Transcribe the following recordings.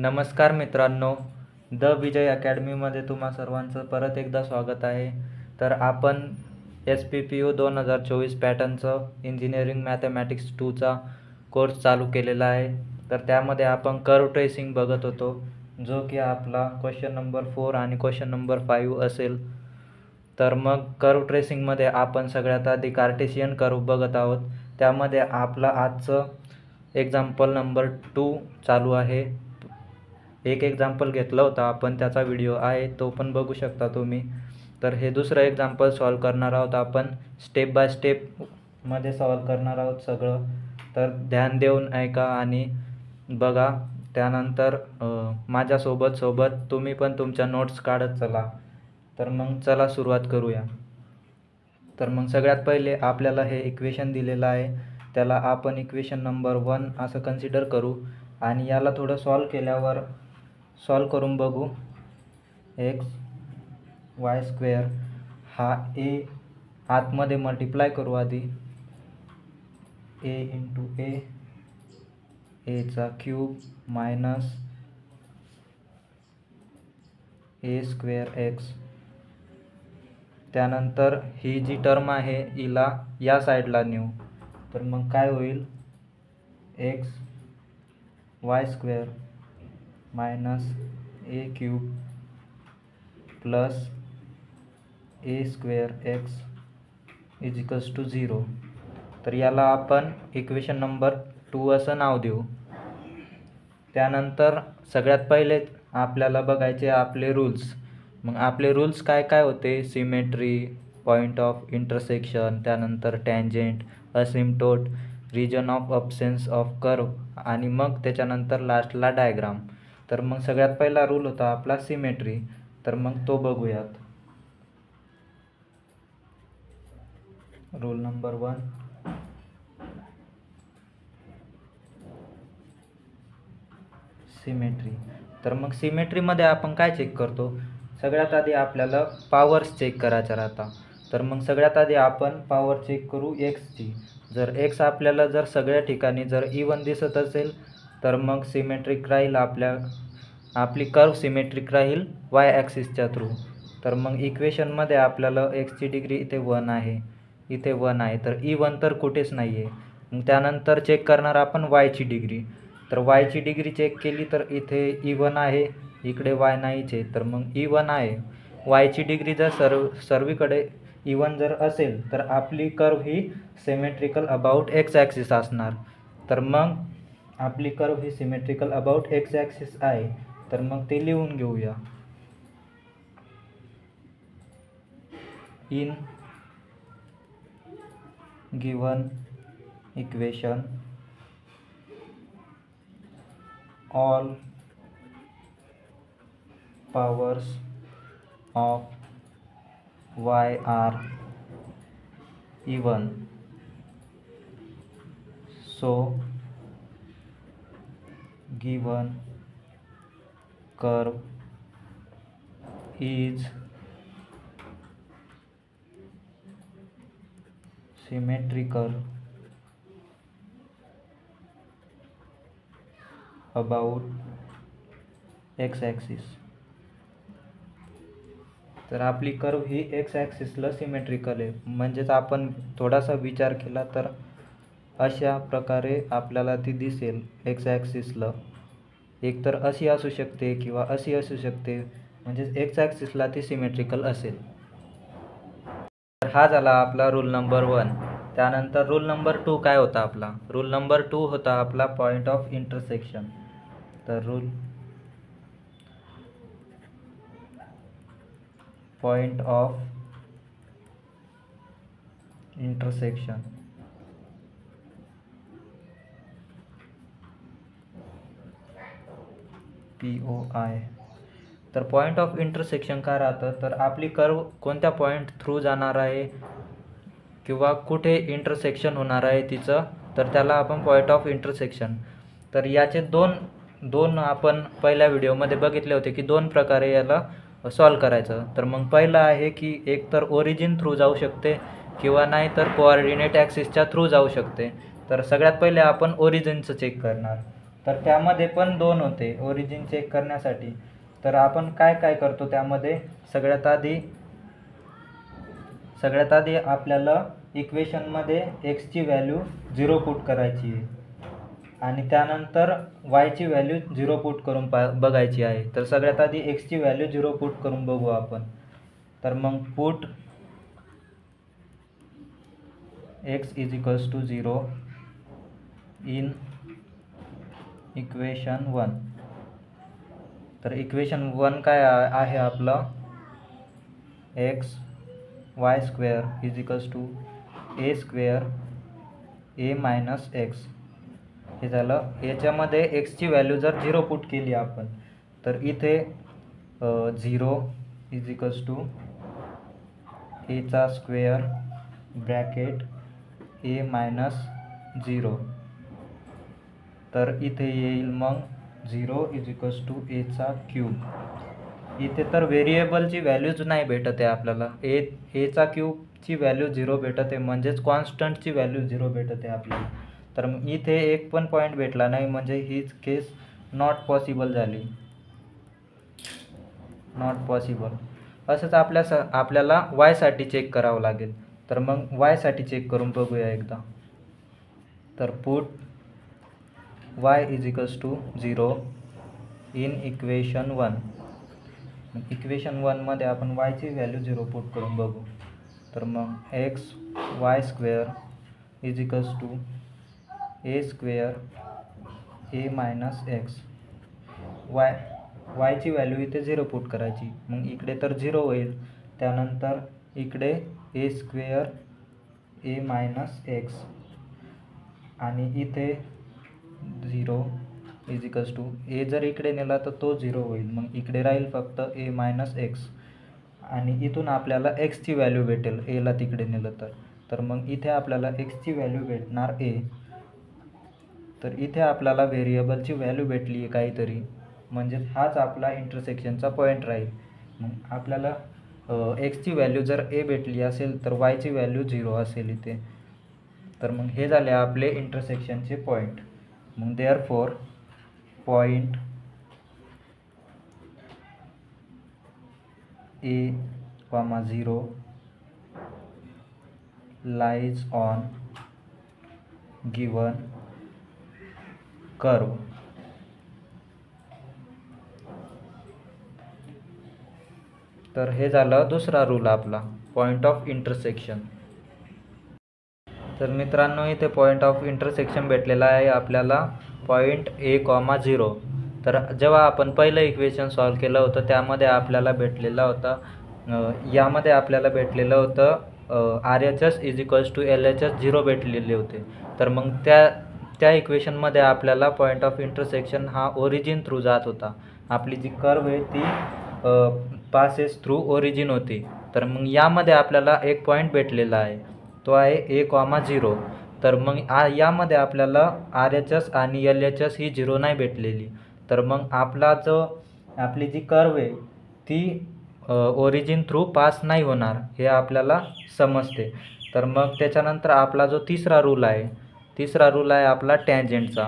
नमस्कार मित्रांनो, द विजय अकॅडमीमध्ये तुम्हा सर्वांचं परत एकदा स्वागत आहे। तर आपण SPPU 2024 पॅटर्नचं इंजिनिअरिंग मॅथमॅटिक्स 2चा कोर्स चालू केलेला आहे। तर त्यामध्ये आपण कर्व ट्रेसिंग बघत होतो, जो की आपला क्वेश्चन नंबर 4 आणि क्वेश्चन नंबर 5 असेल। तर मग कर्व ट्रेसिंगमध्ये आपण सगळ्यात आधी कार्टेशियन कर्व बघत आहोत। त्यामध्ये आपला आजचं एक्झाम्पल नंबर 2 चालू आहे। एक एक्झाम्पल घेतला होता आपण, त्याचा व्हिडिओ आहे, तो पण बघू शकता तुम्ही। तर हे दुसरं एक्झाम्पल सॉल्व करणार आहोत आपण, स्टेप बाय स्टेप मध्ये सॉल्व करणार आहोत सगळं। तर ध्यान देऊन ऐका आणि बघा। त्यानंतर माझ्यासोबत तुम्ही पण तुमच्या नोट्स काढत चला। तर मग चला सुरुवात करूया। तर मग सगळ्यात पहिले आपल्याला हे इक्वेशन दिलेलं आहे, त्याला आपण इक्वेशन नंबर 1 असं कन्सिडर करू आणि याला थोडं सॉल्व करून बघू। x y स्क्वेअर हा a आतमध्ये मल्टिप्लाय करू आधी, a इंटू a चा cube minus a square x। त्यानंतर ही जी टर्म आहे हिला या साईडला नेऊ, तर मग काय होईल, x y square minus a cube plus a square x is equals to 0। तर याला आपण इक्वेशन नंबर 2 असं नाव देऊ। त्यानंतर सगळ्यात पहिले आपल्याला बघायचे आपले रूल्स। मग आपले रूल्स काय काय होते, सिमेट्री, पॉईंट ऑफ इंटरसेक्शन, त्यानंतर tangent, asymptote, region of absence of curve आणि मग त्याच्यानंतर लास्टला डायग्राम। तर मग सगळ्यात पहिला रूल होता आपला सिमेट्री, तर मग तो बघूयात। Rule number 1, symmetry. तर मग सिमेट्रीमध्ये आपण काय चेक करतो, सगळ्यात आधी आपल्याला पॉवर्स चेक करायच्या राहतात। तर मग सगळ्यात आधी आपण पॉवर चेक करू एक्सची। जर एक्स आपल्याला जर सगळ्या ठिकाणी जर इवन दिसत असेल तर मग सिमेट्रिक राहील, आपली कर्व सिमेट्रिक राहील वाय ॲक्सिसच्या थ्रू। तर मग इक्वेशनमध्ये आपल्याला एक्सची डिग्री इथे 1 आहे, इथे 1 आहे, तर E1 तर कुठेच नाही आहे। मग त्यानंतर चेक करणार आपण वायची डिग्री। तर वायची डिग्री चेक केली तर इथे E1 आहे, इकडे वाय नाहीच आहे, तर मग E1 आहे। वायची डिग्री जर सर्वीकडे E1 जर असेल तर आपली curve he symmetrical about x axis असणार। तर मग आपली curve he symmetrical about x axis आहे, तर मग ते लिहून घेऊया। In given equation all powers of y are even, so given curve is symmetrical about x axis. तर आपली कर्व ही एक्स ॲक्सिसला सिमेट्रिकल आहे। म्हणजेच आपण थोडासा विचार केला तर अशा प्रकारे आपल्याला ती दिसेल एक्स ॲक्सिसला। एक तर अशी असू शकते किंवा अशी असू शकते, म्हणजेच एक्स ॲक्सिसला ती सिमेट्रिकल असेल। तर हा झाला आपला रूल नंबर 1। त्यानंतर रूल नंबर 2 काय होता आपला, रूल नंबर 2 होता आपला पॉईंट ऑफ इंटरसेक्शन। तर rule point of intersection, POI। तर पॉईंट ऑफ इंटरसेक्शन काय राहतं, तर आपली कर्व कोणत्या पॉईंट थ्रू जाणार आहे किंवा कुठे इंटरसेक्शन होणार आहे तिचं, तर त्याला आपण पॉईंट ऑफ इंटरसेक्शन। तर याचे दोन आपण पहिल्या व्हिडिओमध्ये बघितले होते की 2 प्रकारे याला सॉल्व करायचं। तर मग पहिलं आहे की एक तर ओरिजिन थ्रू जाऊ शकते किंवा नाही तर कोऑर्डिनेट ॲक्सिसच्या थ्रू जाऊ शकते। तर सगळ्यात पहिले आपण ओरिजिनचं चेक करणार। तर त्यामध्ये पण 2 होते ओरिजिन चेक करण्यासाठी. तर आपण काय काय करतो त्यामध्ये, सगळ्यात आधी आपल्याला इक्वेशनमध्ये एक्सची व्हॅल्यू 0 पुट करायची आहे आणि त्यानंतर वायची व्हॅल्यू 0 पुट करून बघायची आहे. तर सगळ्यात आधी एक्सची व्हॅल्यू 0 पुट करून बघू आपण. तर मग पुट x = 0 इन इक्वेशन 1. तर इक्वेशन 1 काय आहे आपलं, x y² = a² a - x. हे झालं. याच्यामध्ये एक्सची व्हॅल्यू जर 0 पुट केली आपण, तर इथे 0 = a² ब्रॅकेट a - 0. तर इथे येईल मग 0 = a³. इथे तर व्हेरिएबलची व्हॅल्यूज नाही भेटत आहे आपल्याला. a³ व्हॅल्यू 0 भेटत आहे, म्हणजेच कॉन्स्टंटची व्हॅल्यू 0 भेटत आहे आपल्याला. तर मग इथे एक पण पॉईंट भेटला नाही, म्हणजे हीच केस नॉट पॉसिबल झाली. Not possible. असंच आपल्याला वायसाठी चेक करावं लागेल. तर मग वायसाठी चेक करून बघूया एकदा. तर put y = 0 in equation 1. Equation 1 मध्ये आपण वायची व्हॅल्यू 0 पुट करून बघू. तर मग x y² = a² a - x. वायची value इथे 0 पुट करायची. मग इकडे तर 0 होईल, त्यानंतर इकडे a² a - x आणि इथे 0 = a जर इकडे नेला तर तो 0 होईल. मग इकडे राहील फक्त a - x आणि इथून आपल्याला एक्सची व्हॅल्यू भेटेल एला तिकडे नेलं तर. तर मग इथे आपल्याला एक्सची व्हॅल्यू भेटणार a. तर इथे आपल्याला व्हेरिएबलची व्हॅल्यू भेटली आहे काहीतरी, म्हणजेच हाच आपला इंटरसेक्शनचा पॉईंट राहील. मग आपल्याला एक्सची व्हॅल्यू जर a भेटली असेल तर वायची व्हॅल्यू 0 असेल इथे. तर मग हे झाले आपले इंटरसेक्शनचे पॉईंट. मग therefore point a, 0 lies on given curve. तर हे झालं दुसरा रूल आपला, पॉईंट ऑफ इंटरसेक्शन. तर मित्रांनो, इथे पॉईंट ऑफ इंटरसेक्शन भेटलेला आहे आपल्याला पॉईंट a, 0. तर जेव्हा आपण पहिलं इक्वेशन सॉल्व केलं होतं त्यामध्ये आपल्याला भेटलेला होता, यामध्ये आपल्याला भेटलेलं होतं RHS = LHS 0 भेटलेले होते. तर मग त्या इक्वेशनमध्ये आपल्याला पॉईंट ऑफ इंटरसेक्शन हा ओरिजिन थ्रू जात होता. आपली जी कर्व आहे ती पासेस थ्रू ओरिजिन होती. तर मग यामध्ये आपल्याला एक पॉईंट भेटलेला आहे, तो आहे a, 0. तर मग यामध्ये आपल्याला RHS आणि LHS ही 0 नाही भेटलेली. तर मग आपली जी कर्व आहे ती ओरिजिन थ्रू पास नाही होणार हे आपल्याला समजते. तर मग त्याच्यानंतर आपला जो तिसरा रूल आहे आपला टॅन्जंटचा.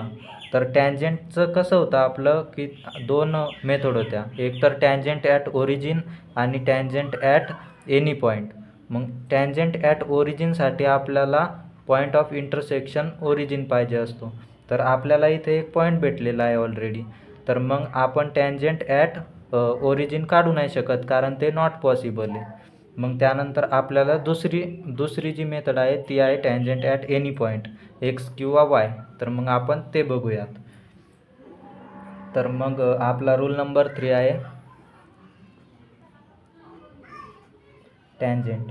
तर टॅन्जंटचं कसं होतं आपलं, की 2 मेथड होत्या, एक तर टॅन्जंट ॲट ओरिजिन आणि टॅन्जंट ॲट एनी पॉईंट. मग टॅन्जंट ॲट ओरिजिनसाठी आपल्याला पॉईंट ऑफ इंटरसेक्शन ओरिजिन पाहिजे असतो. तर आपल्याला इथे एक पॉईंट भेटलेला आहे ऑलरेडी. तर मग आपण टॅन्जंट ॲट ओरिजिन काढू नाही शकत, कारण ते नॉट पॉसिबल आहे. मग त्यानंतर आपल्याला दुसरी जी मेथड आहे ती आहे tangent at any point, x किंवा y. तर मग आपण ते बघूयात. तर मग आपला रूल नंबर 3 आहे टॅन्जंट.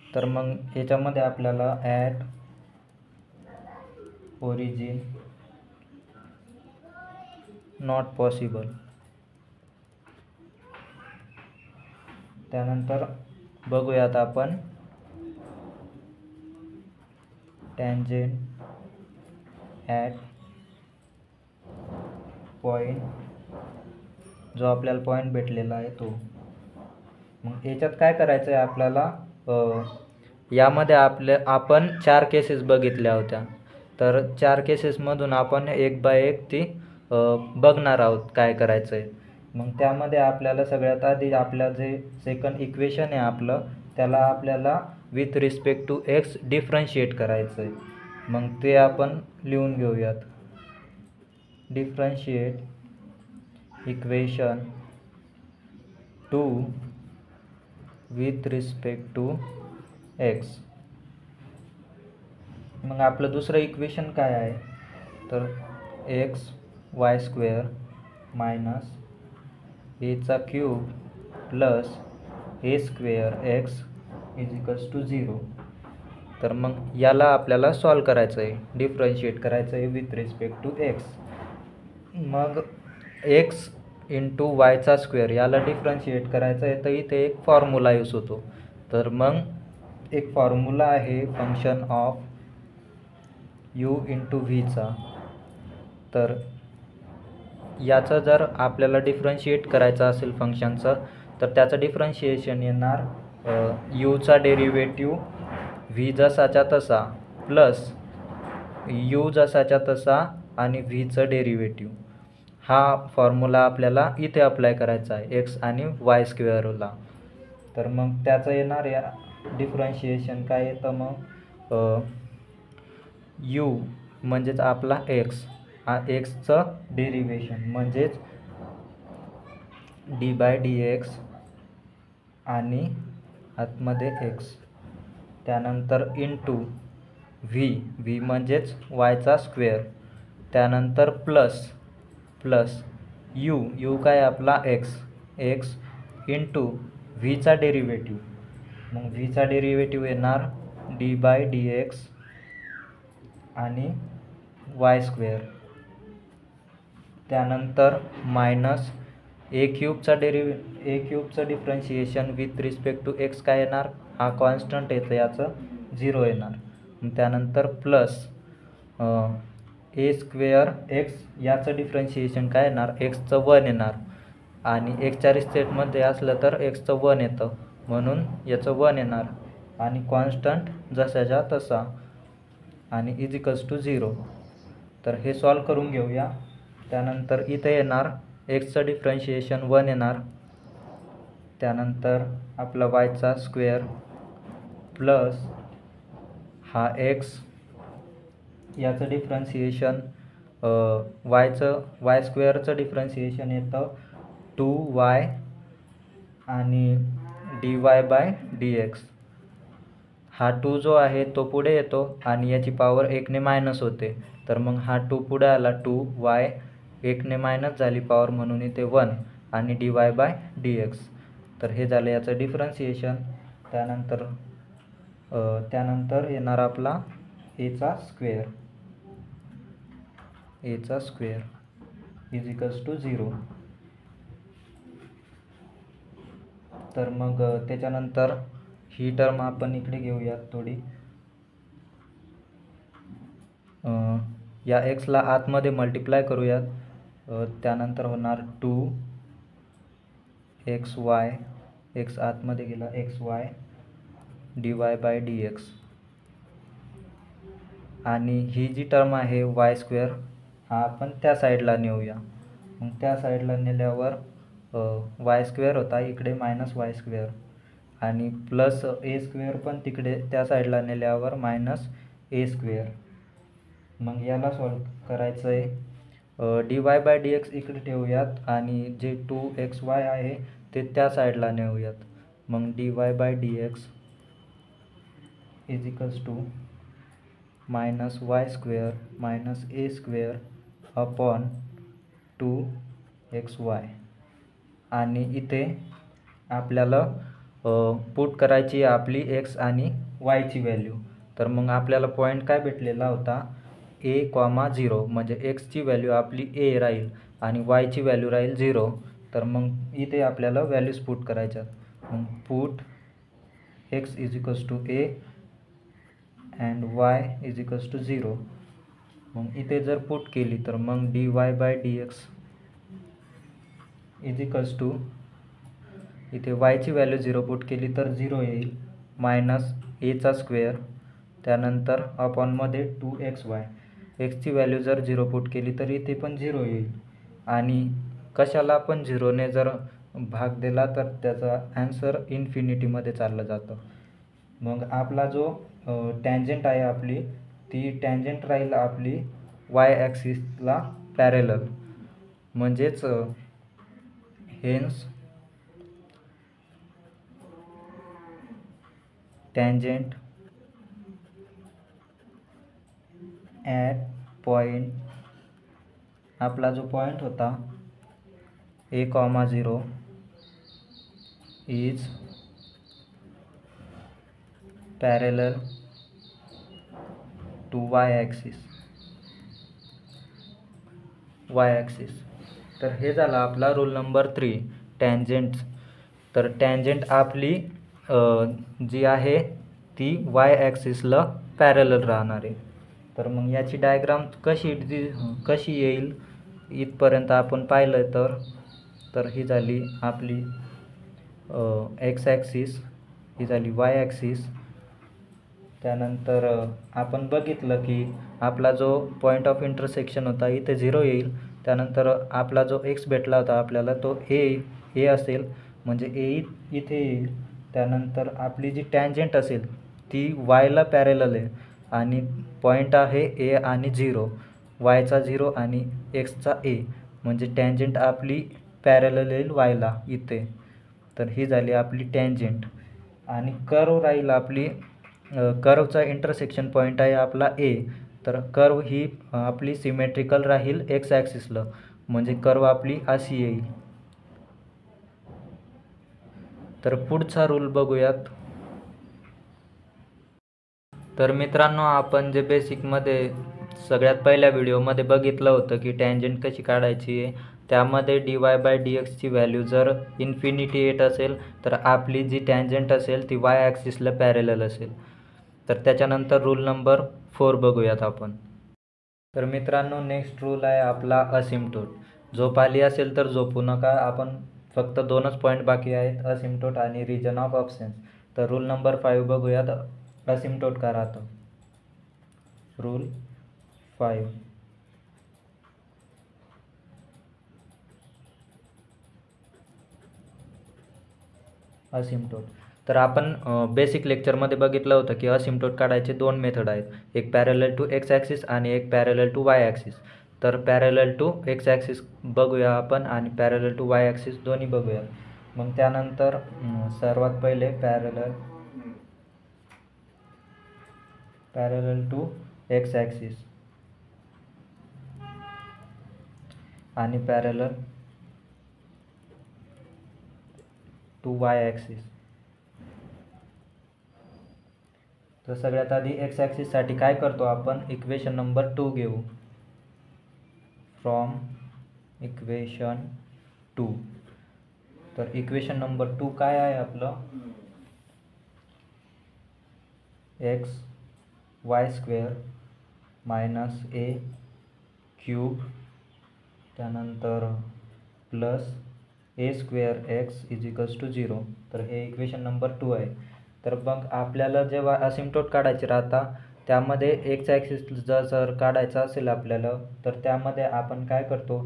तर मग याच्यामध्ये आपल्याला ॲट ओरिजिन नॉट पॉसिबल, त्यानंतर बघूयात आपण टॅन्जंट ॲट पॉईंट, जो आपल्याला पॉईंट भेटलेला आहे तो. मग याच्यात काय करायचं आहे आपल्याला, यामध्ये आपण 4 केसेस बघितल्या होत्या, तर 4 केसेसमधून आपण एक बाय एक ती बघणार आहोत काय करायचं आहे. मग त्यामध्ये आपल्याला सगळ्यात आधी आपलं जे सेकंड इक्वेशन आहे आपलं, त्याला आपल्याला with respect to X differentiate करायचं आहे. मग ते आपण लिहून घेऊयात. Differentiate equation 2 with respect to X. मग आपलं दुसरं इक्वेशन काय आहे, तर एक्स वाय स्क्वेअर मायनस एचा cube plus A square X is equals to 0. तर मग याला आपल्याला सॉल्व करायचं आहे, डिफरन्शिएट करायचं आहे विथ रिस्पेक्ट टू एक्स. मग एक्स इंटू वायचा स्क्वेअर याला डिफरन्शिएट करायचं आहे, तर इथे एक फॉर्म्युला यूज होतो. तर मग एक फॉर्म्युला आहे फंक्शन ऑफ यू इंटू व्हीचा. तर याचं जर आपल्याला डिफरन्शिएट करायचं असेल फंक्शनचं, तर त्याचं डिफरन्शिएशन येणार यूचा डेरिव्हेटिव्ह व्ही जसाच्या तसा प्लस यू जसाच्या तसा आणि व्हीचं डेरिव्हेटिव्ह. हा फॉर्म्युला आपल्याला इथे अप्लाय करायचा आहे एक्स आणि वाय स्क्वेअरला. तर मग त्याचं येणार या डिफरन्शिएशन काय येतं, मग यू म्हणजेच आपला एक्स, एक्सचं डेरिव्हेशन म्हणजेच डी बाय डी एक्स आणि आतमध्ये एक्स, त्यानंतर इंटू व्ही म्हणजेच वायचा स्क्वेअर, त्यानंतर प्लस यू काय आपला एक्स इंटू व्हीचा डेरिव्हेटिव्ह. मग व्हीचा डेरिव्हेटिव्ह येणार डी बाय डी एक्स आणि वाय स्क्वेअर, त्यानंतर मायनस ए क्यूबचं differentiation with respect to x काय येणार, हा कॉन्स्टंट येतं याचं 0 येणार. त्यानंतर प्लस ए स्क्वेअर एक्स याचं डिफरन्शिएशन काय येणार, एक्सचं 1 येणार आणि एक्सच्या रिस्पेक्टमध्ये असलं तर एक्सचं 1 येतं म्हणून याचं 1 येणार आणि कॉन्स्टंट जसाच्या तसा आणि इज इक्वल्स टू 0. तर हे सॉल्व करून घेऊया. त्यानंतर इथे येणार एक्सचं डिफरन्शिएशन 1 येणार, त्यानंतर आपला वायचा स्क्वेअर प्लस हा एक्स याचं डिफरन्शिएशन वाय स्क्वेअरचं डिफरन्शिएशन येतं 2y आणि D Y by D x. हा 2 जो आहे तो पुढे येतो आणि याची पॉवर 1ने मायनस होते, तर मग हा 2 पुढे आला 2y, 1ने मायनस झाली पॉवर म्हणून इथे 1 आणि D Y by D x. तर हे झालं याचं डिफरन्शिएशन. त्यानंतर येणार आपला एचा स्क्वेअर इज इक्वल्स टू 0. तर मग त्याच्यानंतर ही टर्म आपण इकडे घेऊयात थोडी. या एक्सला आतमध्ये मल्टिप्लाय करूयात, त्यानंतर होणार 2xy, एक्स आतमध्ये गेला xy D Y by D x. आणि ही जी टर्म आहे वाय स्क्वेअर हा आपण त्या साईडला नेऊया. मग त्या साईडला नेल्यावर वाय स्क्वेअर होता इकडे मायनस वाय स्क्वेअर आणि प्लस ए स्क्वेअर पण तिकडे त्या साईडला नेल्यावर मायनस ए स्क्वेअर. मग याला सॉल्व करायचं आहे. D Y by D x इकडे ठेवूयात आणि जे 2xy आहे ते त्या साईडला नेऊयात. मग D Y by D x is equals to minus Y square minus A square upon 2xy. आणि इथे आपल्याला पुट करायची आपली एक्स आणि वायची व्हॅल्यू. तर मग आपल्याला पॉईंट काय भेटलेला होता, a,0, म्हणजे एक्सची व्हॅल्यू आपली a राहील आणि वायची व्हॅल्यू राहील 0. तर मग इथे आपल्याला व्हॅल्यूज पुट करायच्यात. मग put x is equals to a and y is equals to 0. मग इथे जर पुट केली तर मग D Y by D x is equals to, इथे वायची व्हॅल्यू 0 पुट केली तर 0 येईल मायनस एचा स्क्वेअर त्यानंतर अपॉनमध्ये 2xy. एक्सची व्हॅल्यू जर 0 पुट केली तर इथे पण 0 येईल आणि कशाला पण 0ने जर भाग दिला तर त्याचा ॲन्सर इन्फिनिटीमध्ये चाललं जातं. मग आपला जो टँजंट आहे आपली ती टँजंट राहील आपली वाय ॲक्सिसला पॅरेलल. म्हणजेच हेन्स टँजंट ॲट पॉईंट, आपला जो पॉईंट होता a,0 is parallel to Y axis. तर हे झाला आपला रूल नंबर 3 टँजंट्स. तर टँजंट आपली जी आहे ती वाय ॲक्सिसला पॅरेलल राहणार आहे. तर मग याची डायग्राम कशी येईल इथपर्यंत आपण पाहिलं तर ही झाली आपली एक्स ॲक्सिस, ही झाली वाय ॲक्सिस. त्यानंतर आपण बघितलं की आपला जो पॉईंट ऑफ इंटरसेक्शन होता इथे 0 येईल. त्यानंतर आपला जो एक्स भेटला होता आपल्याला तो ए असेल, म्हणजे ए इथे येईल. त्यानंतर आपली जी टँजंट असेल ती वायला पॅरेलल आहे आणि पॉईंट आहे ए आणि 0, वायचा 0 आणि एक्सचा ए, म्हणजे टँजंट आपली पॅरेलल येईल वायला इथे. तर ही झाली आपली टँजंट. आणि कर्व राहील आपली, कर्वचा इंटरसेक्शन पॉईंट आहे आपला ए. तर कर्व ही आपली सिमेट्रिकल राहील एक्स ॲक्सिसला, म्हणजे कर्व आपली अशी येईल. तर पुढचा रूल बघूयात. तर मित्रांनो, आपण जे बेसिकमध्ये सगळ्यात पहिल्या व्हिडिओमध्ये बघितलं होतं की टँजंट कशी काढायची आहे, त्यामध्ये dy/dx ची व्हॅल्यू जर इन्फिनिटी येत असेल तर आपली जी टँजंट असेल ती वाय ॲक्सिसला पॅरेलल असेल. तर त्याच्यानंतर रूल नंबर 4 बघूयात आपण. तर मित्रांनो, नेक्स्ट रूल आहे आपला असिम्प्टोट. झोप आली असेल तर झोपू नका. आपण फक्त 2च पॉईंट बाकी आहेत, असिम्प्टोट आणि रिजन ऑफ अब्सेन्स. तर रूल नंबर 5 बघूयात. असिम्प्टोट का राहतं. रूल 5, असिम्प्टोट. तर आपण बेसिक लेक्चरमध्ये बघितलं होतं की असिम्प्टोट काढायचे 2 मेथड आहेत, एक पॅरेलल टू एक्स ॲक्सिस आणि एक पॅरेलल टू वाय ॲक्सिस. तर पॅरेलल टू एक्स ॲक्सिस बघूया आपण आणि पॅरेलल टू वाय ॲक्सिस दोन्ही बघूया. मग त्यानंतर सर्वात पहिले पॅरेलल टू एक्स ॲक्सिस आणि पॅरेलल टू वाय ॲक्सिस. तर सगळ्यात आधी एक्स ॲक्सिससाठी काय करतो आपण, इक्वेशन नंबर 2 घेऊ. From equation 2. तर इक्वेशन नंबर 2 काय आहे आपलं, X Y square minus A cube त्यानंतर plus A square X is equals to 0. तर हे इक्वेशन नंबर 2 आहे. तर मग आपल्याला जेव्हा असिम्प्टोट काढायचे राहता त्यामध्ये एक्स ॲक्सिस जर काढायचा असेल आपल्याला, तर त्यामध्ये आपण काय करतो,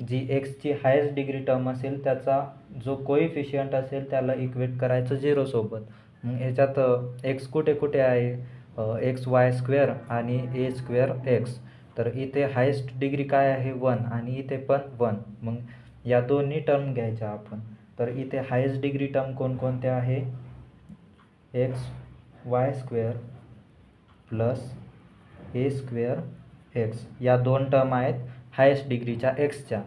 जी एक्सची हायेस्ट डिग्री टर्म असेल त्याचा जो कोइफिशियंट असेल त्याला इक्वेट करायचं 0 सोबत. मग ह्याच्यात एक्स कुठे कुठे आहे, एक्स वाय स्क्वेअर आणि ए स्क्वेअर एक्स. तर इथे हायेस्ट डिग्री काय आहे 1 आणि इथे पण 1. मग या दोन्ही टर्म घ्यायच्या आपण. तर इथे हायेस्ट डिग्री टर्म कोणकोणत्या आहे, एक्स वाय स्क्वेअर प्लस ए स्क्वेअर एक्स, या 2 टर्म आहेत हायेस्ट डिग्रीच्या एक्सच्या.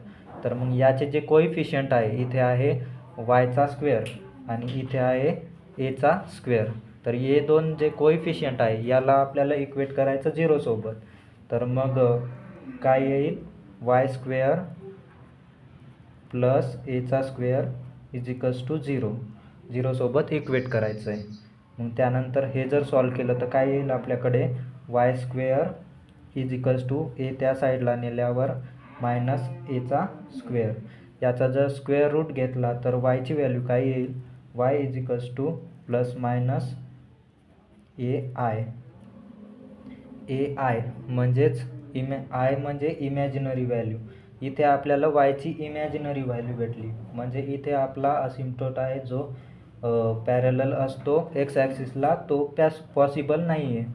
तर मग याचे जे कोइफिशियंट आहे, इथे आहे वायचा स्क्वेअर आणि इथे आहे एचा स्क्वेअर. तर हे 2 जे कोइफिशियंट आहे याला आपल्याला इक्वेट करायचं 0 सोबत. तर मग काय येईल, वाय स्क्वेअर प्लस एचा स्क्वेअर इज इक्वल्स टू 0 सोबत इक्वेट करायचं आहे. मग त्यानंतर हे जर सॉल्व केलं तर काय येईल आपल्याकडे, y square is equals to a त्या साईडला नेल्यावर मायनस एचा स्क्वेअर. याचा जर स्क्वेअर रूट घेतला तर वायची व्हॅल्यू काय येईल, Y is equals two plus minus I म्हणजेच आय म्हणजे इमॅजिनरी व्हॅल्यू. इथे आपल्याला वायची इमॅजिनरी व्हॅल्यू भेटली, म्हणजे इथे आपला असिम्प्टोट आहे जो पॅरलल असतो एक्स ॲक्सिसला, तो पॉसिबल नाही आहे.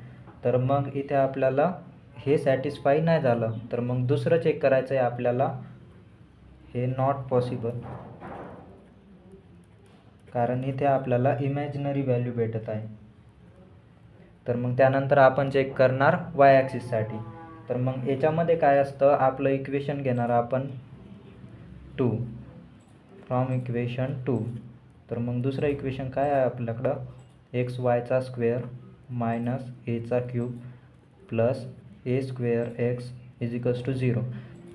तर मग इथे आपल्याला हे सॅटिस्फाय नाही झालं, तर मग दुसरं चेक करायचं आहे आपल्याला, हे नॉट पॉसिबल, कारण इथे आपल्याला इमॅजिनरी व्हॅल्यू भेटत आहे. तर मग त्यानंतर आपण चेक करणार वाय ॲक्सिससाठी. तर मग याच्यामध्ये काय असतं, आपलं इक्वेशन घेणार आपण 2 फ्रॉम इक्वेशन 2. तर मग दुसरं इक्वेशन काय आहे आपल्याकडं, एक्स वायचा स्क्वेअर मायनस एचा cube plus A square X is equals to 0.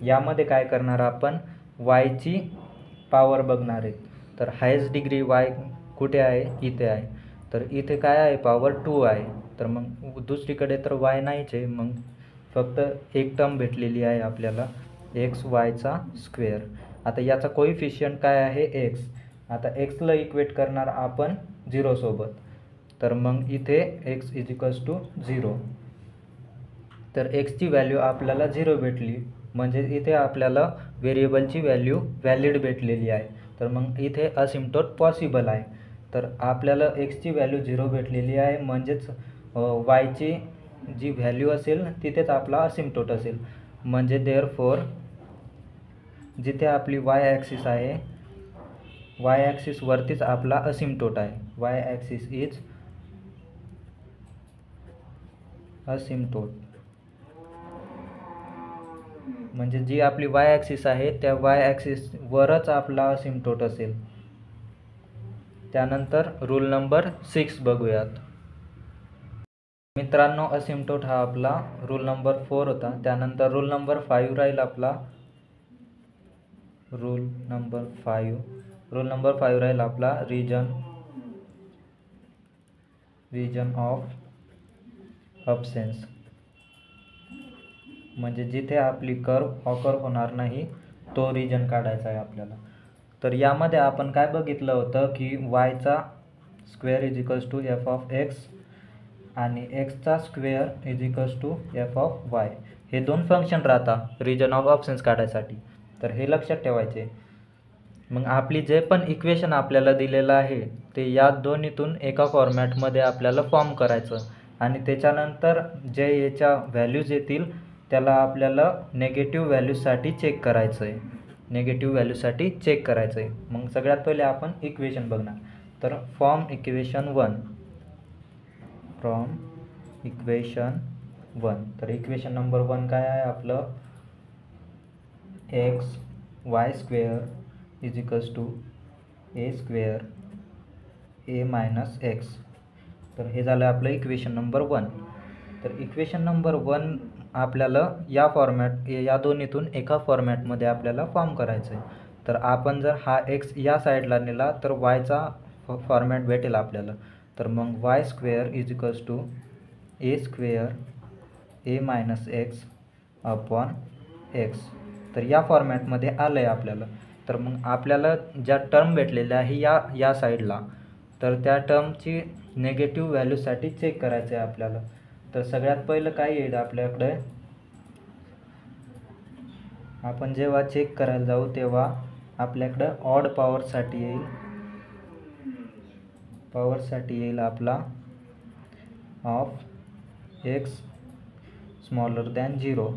यामध्ये काय करणार आपण, वायची पॉवर बघणार आहे. तर हायेस्ट डिग्री वाय कुठे आहे, इथे आहे. तर इथे काय आहे, पॉवर 2 आहे. तर मग दुसरीकडे तर वाय नाहीच आहे, मग फक्त एक टर्म भेटलेली आहे आपल्याला, एक्स वायचा स्क्वेअर. आता याचा कोइफिशियंट काय आहे, एक्स. आता एक्सला इक्वेट करणार आपण 0 सोबत. तर मग इथे एक्स इज इक्वल्स टू 0. तर एक्सची व्हॅल्यू आपल्याला 0 भेटली, म्हणजे इथे आपल्याला व्हेरिएबलची व्हॅल्यू व्हॅलिड भेटलेली आहे. तर मग इथे असिम्प्टोट पॉसिबल आहे. तर आपल्याला एक्सची व्हॅल्यू 0 भेटलेली आहे, म्हणजेच वायची जी व्हॅल्यू असेल तिथेच आपला असिम्प्टोट असेल. म्हणजे देअरफॉर जिथे आपली वाय ॲक्सिस आहे, वाय ॲक्सिसवरतीच आपला असिम्प्टोट आहे. वाय ॲक्सिस इज असिम्प्टोट, म्हणजे जी आपली वाय ॲक्सिस आहे त्या वाय ॲक्सिसवरच आपला असिम्प्टोट असेल. त्यानंतर रूल नंबर 6 बघूयात. मित्रांनो, असिम्प्टोट हा आपला रूल नंबर 4 होता. त्यानंतर रूल नंबर 5 राहील आपला. रूल नंबर 5 राहील आपला रिजन ऑफ अबसेन्स, म्हणजे जिथे आपली कर्व ऑकर होणार नाही तो रिजन काढायचा आहे आपल्याला. तर यामध्ये आपण काय बघितलं होतं की वायचा square is equals to f of x आणि एक्सचा square is equals to f of y, हे दोन फंक्शन राहतात रिजन ऑफ अबसेन्स काढायसाठी. तर हे लक्षात ठेवायचे. मग आपली जे पण इक्वेशन आपल्याला दिलेलं आहे ते या दोन्हीतून एका फॉर्मॅटमध्ये आपल्याला फॉर्म करायचं, आणि त्याच्यानंतर जे याच्या व्हॅल्यूज येतील त्याला आपल्याला नेगेटिव्ह व्हॅल्यूसाठी चेक करायचं आहे. मग सगळ्यात पहिले आपण इक्वेशन बघणार. तर फ्रॉम इक्वेशन 1. तर इक्वेशन नंबर 1 काय आहे आपलं, X Y square is equals to A square A minus X. तर हे झालं आपलं इक्वेशन नंबर 1. तर इक्वेशन नंबर 1 आपल्याला या दोन्हीतून एका फॉर्मॅटमध्ये आपल्याला फॉर्म करायचं आहे. तर आपण जर हा एक्स या साईडला नेला तर वायचा फॉर्मॅट भेटेल आपल्याला. तर मग Y square is equals to A square A minus X upon X. तर या फॉर्मॅटमध्ये आलं आहे आपल्याला. तर मग आपल्याला ज्या टर्म भेटलेल्या आहे या साईडला, तर त्या टर्मची नेगेटिव्ह व्हॅल्यूसाठी चेक करायचं आहे आपल्याला. तर सगळ्यात पहिलं काय येईल आपल्याकडे, आपण जेव्हा चेक करायला जाऊ तेव्हा आपल्याकडं ऑड पॉवरसाठी येईल आपला ऑफ एक्स स्मॉलर दॅन 0,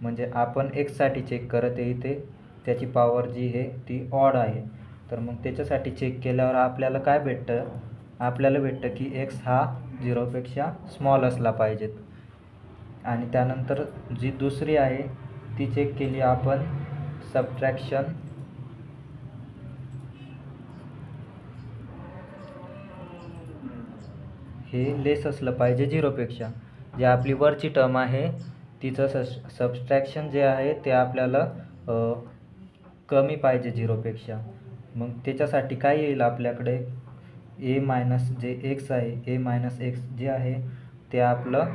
म्हणजे आपण एक्ससाठी चेक करत आहे इथे, त्याची पॉवर जी आहे ती ऑड आहे. तर मग त्याच्यासाठी चेक केल्यावर आपल्याला काय भेटतं, आपल्याला भेटतं की एक्स हा 0पेक्षा स्मॉल असला पाहिजेत. आणि त्यानंतर जी दुसरी आहे ती चेक केली आपण सबट्रॅक्शन, हे लेस असलं पाहिजे 0पेक्षा. जे आपली वरची टर्म आहे तिचं सबट्रॅक्शन जे आहे ते आपल्याला कमी पाहिजे 0पेक्षा. मग त्याच्यासाठी काय येईल आपल्याकडे, ए मायनस जे एक्स आहे, ए मायनस एक्स जे आहे ते आपलं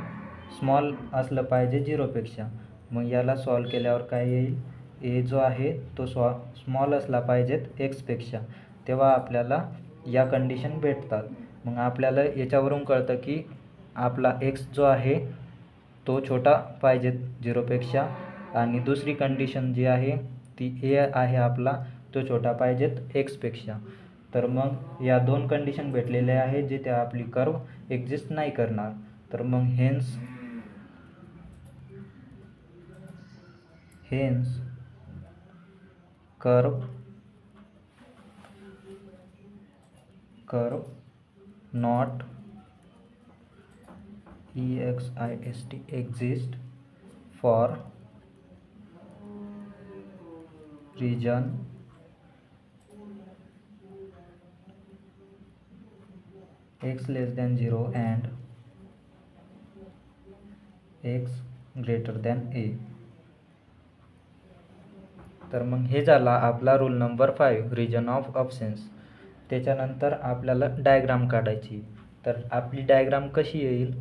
स्मॉल असलं पाहिजे 0पेक्षा. मग याला सॉल्व केल्यावर काय येईल, ए जो आहे तो स्मॉल असला पाहिजेत एक्सपेक्षा, तेव्हा आपल्याला या कंडिशन भेटतात. मग आपल्याला याच्यावरून कळतं की आपला x जो आहे तो छोटा पाहिजे 0पेक्षा, आणि दुसरी कंडिशन जी आहे ती a आहे आपला, तो छोटा पाहिजेत xपेक्षा. तर मग या दोन कंडिशन भेटलेल्या आहे जिथे आपली कर्व एक्झिस्ट नाही करणार. तर मग hence curve not exist for region x less than 0 and x greater than a. तर मग हे झाला आपला rule number 5 reason of absence. त्याच्यानंतर आपल्याला डायग्राम काढायची. तर आपली डायग्राम कशी येईल,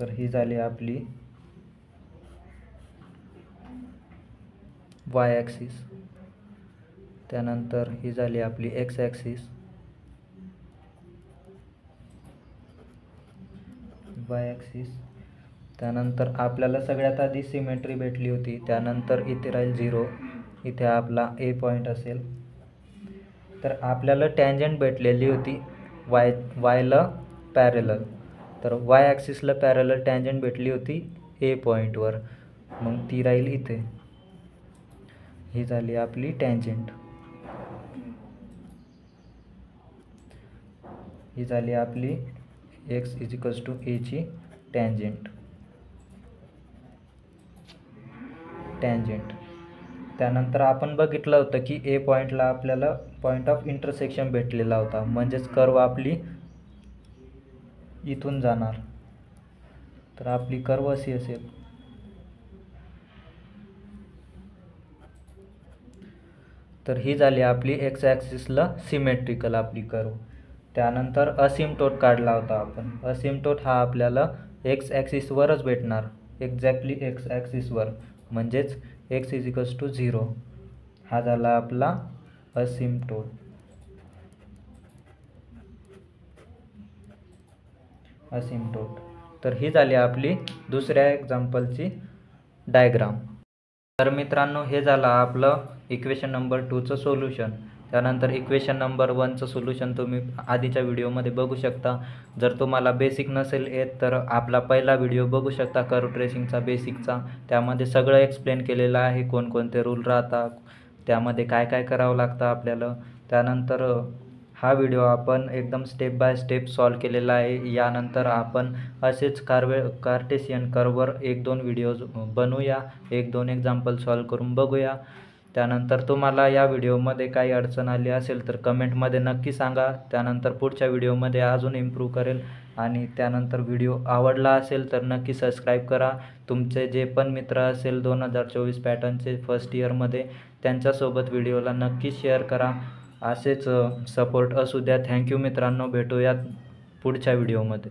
तर ही झाली आपली वाय ॲक्सिस, त्यानंतर ही झाली आपली एक्स ॲक्सिस, वाय ॲक्सिस. त्यानंतर आपल्याला सगळ्यात आधी सिमेट्री भेटली होती, त्यानंतर इथे राहील 0, इथे आपला ए पॉईंट असेल. तर आपल्याला टँजंट भेटलेली होती वायला पॅरेलल, तर वाय ॲक्सिसला पॅरेलल टँजंट भेटली होती ए पॉईंटवर, मग ती राहील इथे. ही झाली आपली टँजंट. ही झाली आपली x = a ची टँजंट. त्यानंतर आपण बघितलं होतं की ए पॉईंटला आपल्याला पॉईंट ऑफ इंटरसेक्शन भेटलेला होता, म्हणजेच कर्व आपली इथून जाणार. तर आपली कर्व अशी असेल. तर ही झाली आपली एक्स ॲक्सिसला सिमेट्रिकल आपली कर्व. त्यानंतर असिम्प्टोट काढला होता आपण. असिम्प्टोट हा आपल्याला एक्स ॲक्सिसवरच भेटणार, एक्झॅक्टली एक्स ॲक्सिसवर, म्हणजेच x = 0. हा झाला आपला असिम्प्टोट. तर ही झाली आपली दुसऱ्या एक्झाम्पलची डायग्राम. तर मित्रांनो, हे झालं आपलं इक्वेशन नंबर 2चं सोल्युशन. त्यानंतर इक्वेशन नंबर 1चं सोल्युशन तुम्ही आधीच्या व्हिडिओमध्ये बघू शकता. जर तुम्हाला बेसिक नसेल येत तर आपला पहिला व्हिडिओ बघू शकता कर्व ट्रेसिंगचा बेसिकचा. त्यामध्ये सगळं एक्सप्लेन केलेलं आहे, कोणकोणते रूल राहतात, त्यामध्ये काय काय करावं लागतं आपल्याला. त्यानंतर हा व्हिडिओ आपण एकदम स्टेप बाय स्टेप सॉल्व केलेला आहे. यानंतर आपण असेच कार्टेशियन कर्ववर 1-2 व्हिडिओज बनवूया, 1-2 एक्झाम्पल सॉल्व करून बघूया. त्यानंतर तुम्हाला या व्हिडिओमध्ये काही अडचण आली असेल तर कमेंटमध्ये नक्की सांगा. त्यानंतर पुढच्या व्हिडिओमध्ये अजून इम्प्रूव्ह करेल. आणि त्यानंतर व्हिडिओ आवडला असेल तर नक्की सबस्क्राईब करा. तुमचे जे पण मित्र असेल 2024 पॅटर्नचे फर्स्ट इयरमध्ये, त्यांच्यासोबत व्हिडिओला नक्की शेअर करा. असेच सपोर्ट असू द्या. थँक्यू मित्रांनो, भेटूयात पुढच्या व्हिडिओमध्ये.